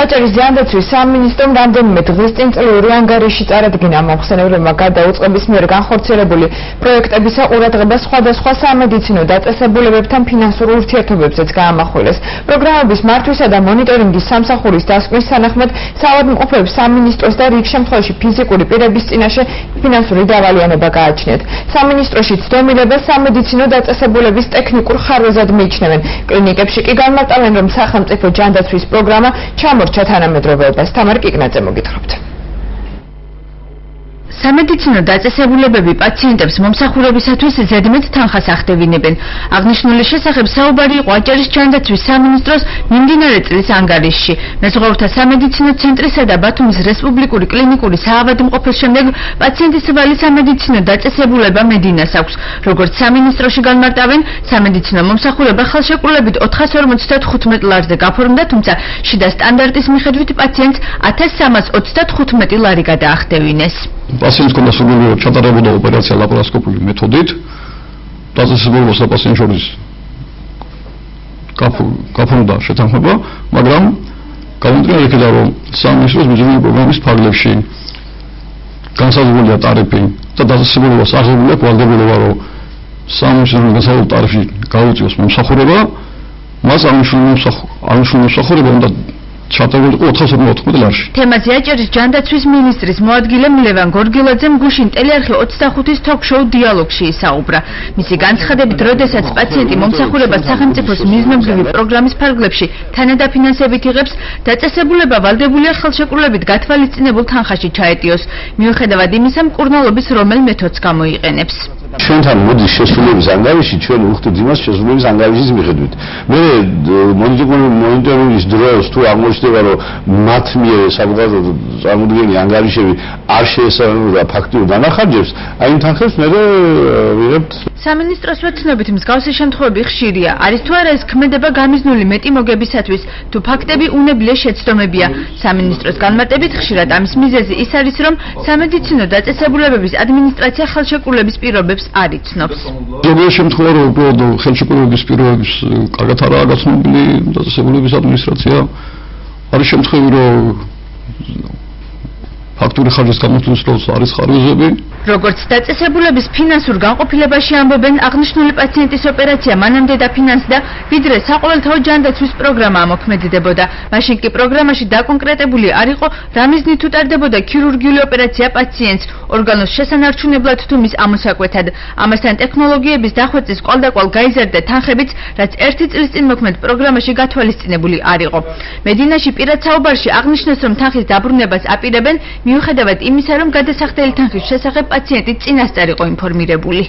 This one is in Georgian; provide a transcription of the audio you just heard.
აჭარის ჯანდაცვის სამინისტრომ რამდენიმე დღის წინ წლიური ანგარიში წარადგინა მომხსენებლებმა გარდა უწყების მიერ განხორციელებული პროექტებისა ყურადღება სხვადასხვა სამედიცინო დაწესებულებებთან ფინანსურ ურთიერთობებზეც გაამახვილეს. პროგრამების მართვისა და მონიტორინგის სამსახურის დასკვნის თანახმად საავადმყოფოებს სამინისტროს და რიგ შემთხვევაში ფიზიკური პირების წინაშე ფინანსური დავალიანება გააჩნიათ. სამინისტროში ცდომილებას სამედიცინო დაწესებულების ტექნიკურ ხარვეზად მიიჩნევენ. კლინიკებში კი განმარტავენ, რომ სახელმწიფო ჯანდაცვის პროგრამა ჩამორჩა თანამედროვეობას. თამარ კიკნაძე მოგითხრობთ. სამედიცინო დაწესებულებები პაციენტებს მომსახურებისათვის ზედმეტ თანხას ახდევინებენ. აღნიშნული შესახებ საუბარი იყო აჭარის ჯანდაცვის სამინისტროს მიმდინარე წლის ანგარიშში. მეზღვაურთა სამედიცინო ცენტრისა და ბათუმის რესპუბლიკური კლინიკური საავადმყოფოს შემდეგ პაციენტის ვალი სამედიცინო დაწესებულება მედინას აქვს. როგორც სამინისტროში განმარტავენ, სამედიცინო მომსახურება ხელშეკრულებით 455 ლარზე გაფორმდა, თუმცა შიდა სტანდარტის მიხედვით პაციენტს 1335 ლარი გადაახდევინეს. Pacients con სრულიად ჩატარებოდა ოპერაცია ლაპარასკოპული მეთოდით. დაწესებულებას და პაციენტს შორის გაფორმდა შეთანხმება, მაგრამ გამომდინარე იქიდან, რომ სამინისტროს ბიუჯეტური პროგრამის ფარგლებში განსაზღვრულია ტარიფი და დაწესებულებას აღებულია ვალდებულება, რომ სამინისტროს განსაზღვრულ ტარიფში გაუწიოს მომსახურება, მას აღნიშნული მომსახურება უნდა ჩატარებულიყო 450 ლარში. თემაზე აჭარის ჯანდაცვის მინისტრის მოადგილე მლევან გორგილაძემ გუშინ ტელეარხი 25-ის თოქ-შოუ დიალოგში ისაუბრა. მისი განცხადებით, როდესაც პაციენტი მომსახურებას სახელმწიფოს მიზნობრივი პროგრამის ფარგლებში თანადაფინანსებით იღებს, დაწესებულება ვალდებულია ხელშეკრულებით გათვალისწინებულ თანხაში ჩაეტიოს. მიუხედავად იმისა, მკურნალობის რომელ მეთოდს გამოიყენებს. ჩვენთან მოდის შესრულების ანგარიში, ჩვენ ვუხდით იმას შესრულების ანგარიშის მიხედვით. მე მონიტორინგის დროს თუ აღმოჩნდება, რომ მათ მიერ საკუთარ წარმოდგენილი ანგარიშები არ შეესაბამება ფაქტიურ დანახარჯებს, აი იმ თანხებს მე ვიღებთ. სამინისტროს ვეცნობით მსგავსი შემთხვევები ხშირია. არის თუ არა ეს ქმედება გამიზნული მეტი მოგებისათვის, თუ ფაქტები უნებლიე შეცდომებია. სამინისტროს განმარტებით ხშირად ამის მიზეზი ის არის, რომ სამედიცინო დაწესებულებების ადმინისტრაცია ხელშეკრულების პირობებს არ იცნობს. ზოგიერთ შემთხვევაში რომ უბრალოდ ხელშეკრულების პირობებს კარგად არაა გაცნობილი დაწესებულების ადმინისტრაცია. არის შემთხვევები, რომ ფაქტური ხარჯის გამოთვლის დროს არის ხარვეზები. როგორც დაწესებულების ფინანსურ განყოფილებაში ამბობენ, აღნიშნული პაციენტის ოპერაცია მანამდე დაფინანსდა, ვიდრე საყოველთაო ჯანდაცვის პროგრამა მოქმედებოდა. მაშინ კი პროგრამაში დაკონკრეტებული არ იყო, რა მიზნით უტარდებოდა ქირურგიული ოპერაცია პაციენტს, ორგანოს შესანარჩუნებლად თუ მის ამოსაკვეთად. ამასთან ტექნოლოგიების დახვეწის კვალდაკვალ გაიზარდა თანხებიც, რაც 1 წლის წინ მოქმედ პროგრამაში გათვალისწინებული არ იყო. მედინაში პირად საუბარში აღნიშნეს, რომ თანხის დაბრუნებას აპირებენ, მიუხედავად იმისა, რომ გადასახდელი თანხის შესახებ პაციენტი წინასწარ იყო ინფორმირებული.